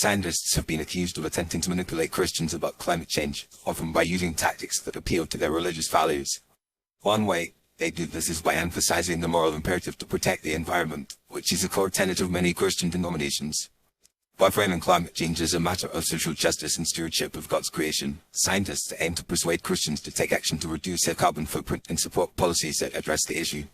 Scientists have been accused of attempting to manipulate Christians about climate change, often by using tactics that appeal to their religious values. One way they do this is by emphasizing the moral imperative to protect the environment, which is a core tenet of many Christian denominations. By framing climate change as a matter of social justice and stewardship of God's creation, scientists aim to persuade Christians to take action to reduce their carbon footprint and support policies that address the issue.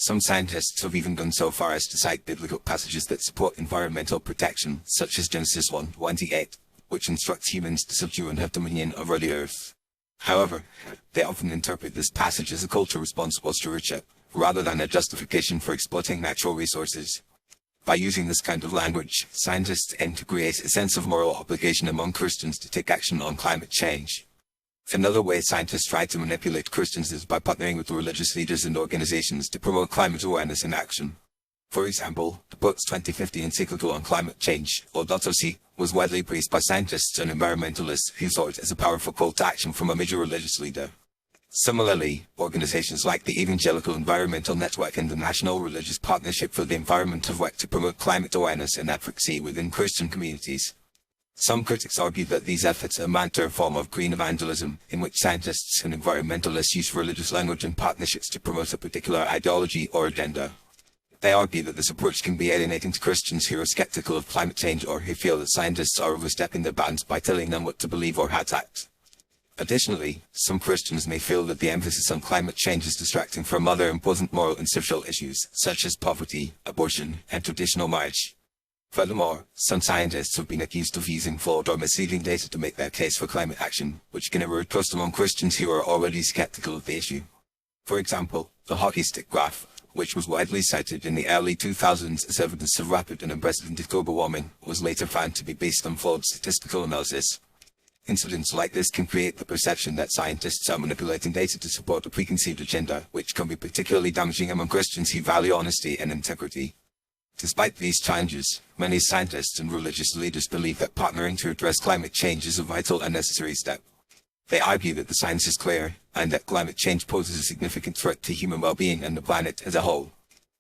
Some scientists have even gone so far as to cite biblical passages that support environmental protection, such as Genesis 1:28, which instructs humans to subdue and have dominion over the earth. However, they often interpret this passage as a call to responsible stewardship, rather than a justification for exploiting natural resources. By using this kind of language, scientists aim to create a sense of moral obligation among Christians to take action on climate change. Another way scientists try to manipulate Christians is by partnering with religious leaders and organizations to promote climate awareness and action. For example, the Pope's 2050 encyclical on climate change, Laudato Si', was widely praised by scientists and environmentalists who saw it as a powerful call to action from a major religious leader. Similarly, organizations like the Evangelical Environmental Network and the National Religious Partnership for the Environment have worked to promote climate awareness and advocacy within Christian communities. Some critics argue that these efforts amount to a form of green evangelism, in which scientists and environmentalists use religious language and partnerships to promote a particular ideology or agenda. They argue that this approach can be alienating to Christians who are skeptical of climate change or who feel that scientists are overstepping their bounds by telling them what to believe or how to act. Additionally, some Christians may feel that the emphasis on climate change is distracting from other important moral and social issues, such as poverty, abortion, and traditional marriage. Furthermore, some scientists have been accused of using flawed or misleading data to make their case for climate action, which can erode trust among Christians who are already skeptical of the issue. For example, the hockey stick graph, which was widely cited in the early 2000s as evidence of rapid and unprecedented global warming, was later found to be based on flawed statistical analysis. Incidents like this can create the perception that scientists are manipulating data to support a preconceived agenda, which can be particularly damaging among Christians who value honesty and integrity. Despite these challenges, many scientists and religious leaders believe that partnering to address climate change is a vital and necessary step. They argue that the science is clear, and that climate change poses a significant threat to human well-being and the planet as a whole.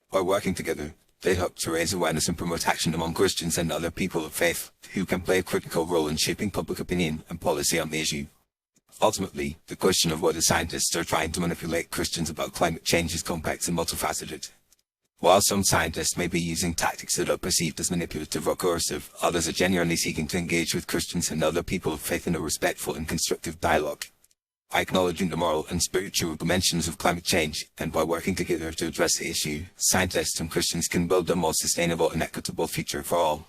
By working together, they hope to raise awareness and promote action among Christians and other people of faith, who can play a critical role in shaping public opinion and policy on the issue. Ultimately, the question of whether scientists are trying to manipulate Christians about climate change is complex and multifaceted. While some scientists may be using tactics that are perceived as manipulative or coercive, others are genuinely seeking to engage with Christians and other people of faith in a respectful and constructive dialogue. By acknowledging the moral and spiritual dimensions of climate change, and by working together to address the issue, scientists and Christians can build a more sustainable and equitable future for all.